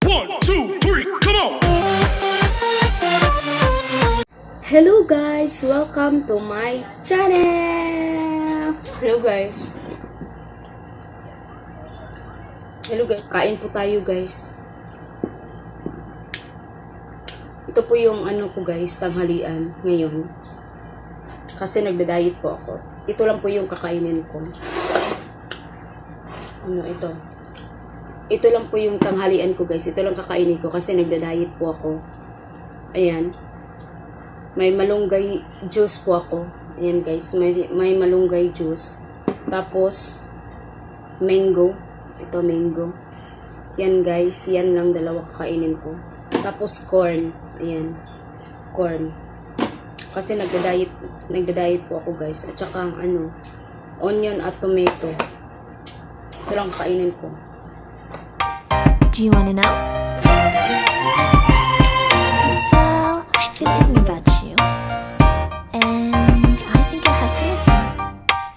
1, 2, 3, come on! Hello guys! Welcome to my channel! Hello guys! Kain po tayo guys. Ito po yung ano ko guys, tanghalian ngayon. Kasi nagda-diet po ako. Ito lang po yung kakainin ko. Ano ito? Ito lang po yung tanghalian ko guys. Ito lang kakainin ko kasi nagda-diet po ako. Ayan. May malunggay juice po ako. Ayan guys. May malunggay juice. Tapos, mango. Ito mango. Yan guys. Yan lang dalawa kakainin ko. Tapos corn. Ayan. Corn. Kasi nagda-diet po ako guys. At saka ano, onion at tomato. Ito lang kakainin ko. Do you want to know? Well, I've been thinking about you. And I think I have to listen.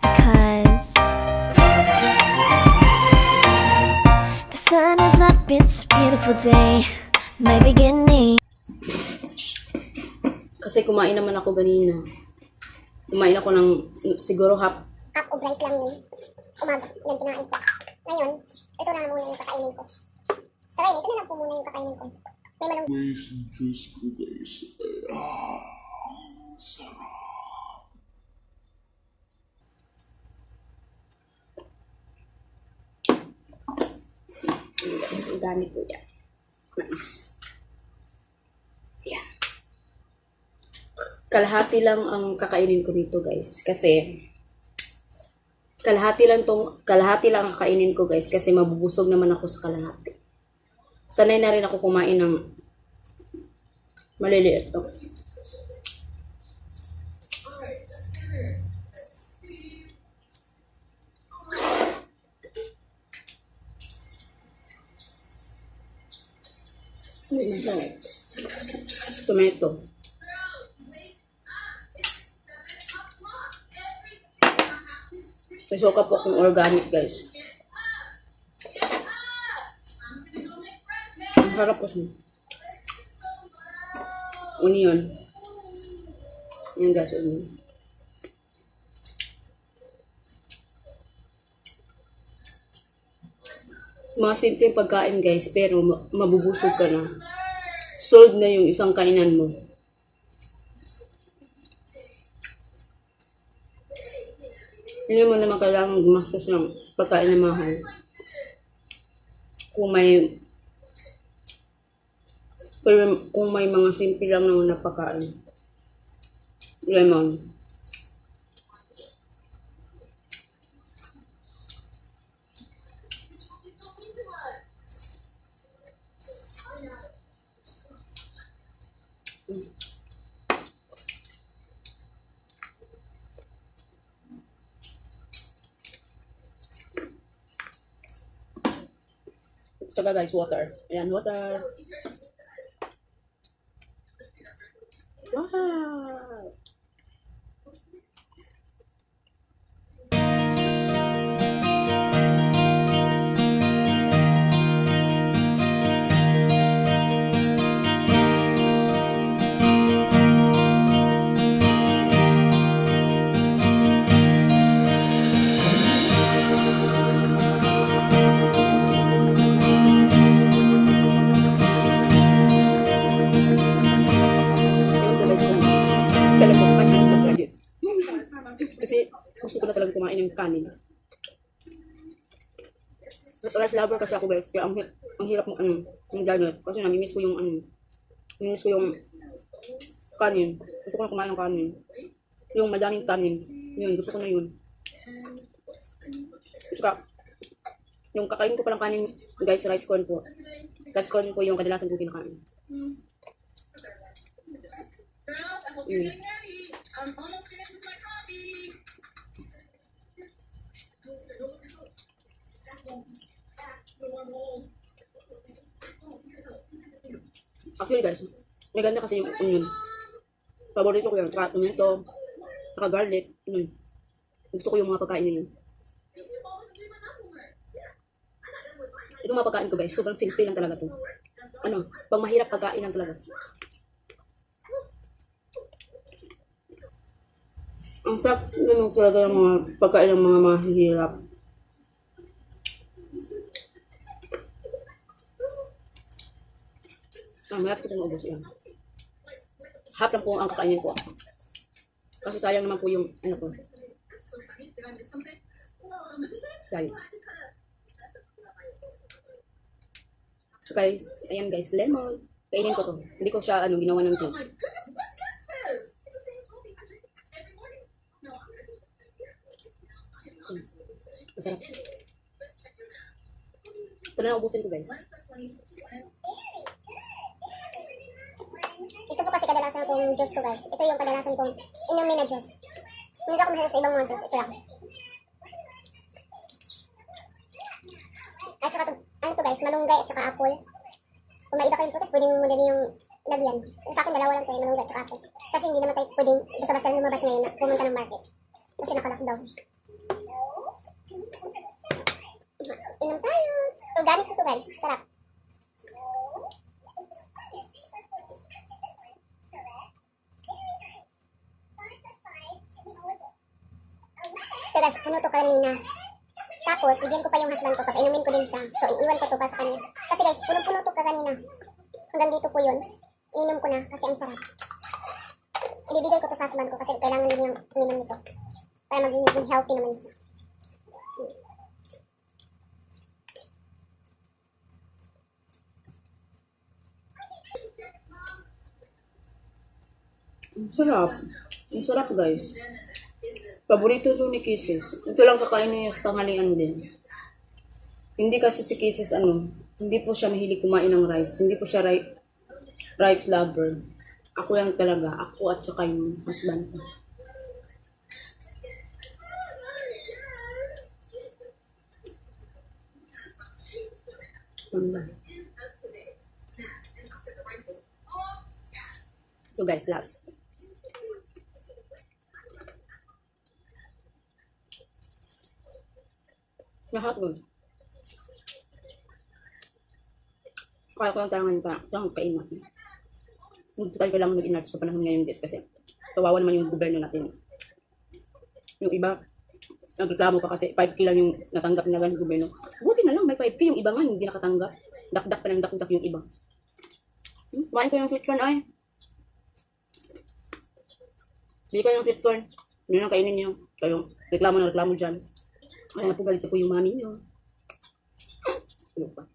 Because the sun is up, it's a beautiful day. My beginning. Kasi kumain naman ako ganina. Kumain ako ng siguro half cup of rice lang yun. Umaga, yan kinain ko. Ngayon, ito na muna yung kakainin ko. Sa ito na lang po muna yung kakainin ko. May malong... Guys, juice po guys. Sarap. guys. Ang dami po yan. Mais. Ayan. Kalahati lang ang kakainin ko dito guys. Kasi kalahati lang ang kakainin ko guys. Kasi mabubusog naman ako sa kalahati. Sanay na rin ako kumain ng maliliit. Tomato. May suka po akong organic guys. Ang harap po siya. Onion. Yan guys, onion. Mga simpleng pagkain guys, pero mabubusog ka na. Solve na yung isang kainan mo. Hindi mo naman kailangan gumastos ng pagkain na mahal. Kung may mga simple lang naman na pagkain. Lemon. Saka guys, water. Ayan, water. Wow! Kasi gusto ko na talaga kumain ng kanin. Rice lover kasi ako guys. Kaya ang hirap mo yung diet. Kasi namimiss ko yung namimiss ko yung kanin. Gusto ko na kumain ng kanin. Yung madaming kanin. Yun, gusto ko na yun. Saka, yung kakain ko palang kanin guys, rice corn po. Rice corn po yung kadalasan ko kinakain. I'm almost finished with my coffee. Actually guys, may ganda kasi yung onion. Paborito ko yan. Saka tomato, saka garlic. Gusto ko yung mga pagkain na yun. Ito mga pagkain ko guys, sobrang simple lang talaga to. Ano, pag mahirap pagkain lang talaga. Ang sarap naman talaga ng mga pagkain ng mga mahihirap. Mahirap ko na maubos yan. Half lang po ang kakainin ko. Kasi sayang naman po yung ano ko. Sayang. So guys, ayan guys, lemon. Kainin ko to. Hindi ko siya ginawa ng juice. Masarap. Ito na ubusin ko guys. Ito po kasi kadalasan kong juice ko guys. Ito yung kadalasan kong inumin na juice. Hindi ako masyado sa ibang mga juice. Ito lang. At saka ano to guys, malunggay at saka apple. Kung may iba kayong prutas, pwedeng mo din yung lagyan. Sa akin dalawa lang to, malunggay at saka apple. Kasi hindi naman tayo pwedeng basta-basta lumabas ngayon na pumunta ng market. Kasi naka-lockdown. Inom tayo. Organic ko to guys. Sarap. So guys, puno to kanina. Tapos, bigyan ko pa yung husband ko. Papainumin ko din siya. So, iiwan ko to pa sa kanya. Kasi guys, puno-puno to kanina. Hanggang dito po yun. Inom ko na kasi ang sarap. Ibibigay ko to sa husband ko kasi kailangan din niyang uminom nito. Para maging healthy naman siya. Ang sarap. Ang sarap guys. Paborito to ni Kisses. Ito lang kakainin niya sa tanghalian din. Hindi kasi si Kisses hindi po siya mahilig kumain ng rice. Hindi po siya rice lover. Ako lang talaga. Ako at saka yung husband ko. So guys, last. Lahat ko. Kaya ko lang tayo ngayon lang kainin natin. Hindi tayo kailangan mag-inart sa panahon ngayon guys kasi kawawa naman yung gobyerno natin. Yung iba, nagreklamo pa kasi 5K lang yung natanggap na ng gobyerno. Buti na lang, may 5K yung iba nga hindi nakatanggap. Dakdak pa ng dakdak yung iba. Kumain ko yung sweet corn ay. Bili kayo ng sweet corn. Yun ang kainin nyo. Kayong reklamo na reklamo dyan. Kaya po galit po yung mami nyo. Ano pa?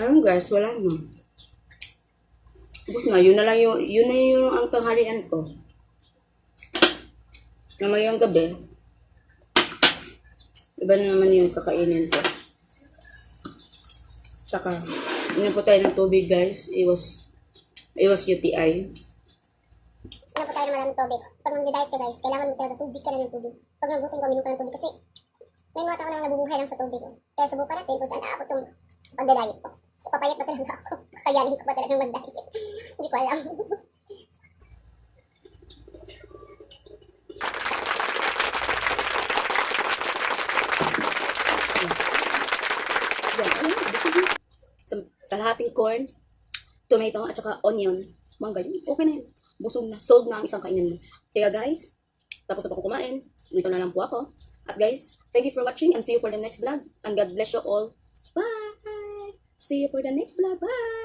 Ayun guys, wala na. Tapos na, yun na yung ang tanghalian ko. Mamayang gabi, iba na naman yung kakainin ko. Saka, inom po tayo ng tubig guys. Iwas UTI. Inom po tayo ng maraming tubig. Pag mag-diet ka guys, kailangan mo talaga tubig ka na ng tubig. Pag nagutom ka, minom ka ng tubig kasi may mga tao na nabubuhay lang sa tubig. Kaya subukan natin kung saan aabot itong pagda-diet ko. So, papayat ba talaga ako? Kakayanin ko ba talagang mag-diet? Hindi ko alam. Sa lahating corn, tomato, at saka onion, mangga yun. Okay na yun. Busog na. Sold na ang isang kainan mo. Kaya guys, tapos na po kumain. Dito na lang po ako. At guys, thank you for watching and see you for the next vlog. And God bless you all. Bye! See you for the next vlog. Bye!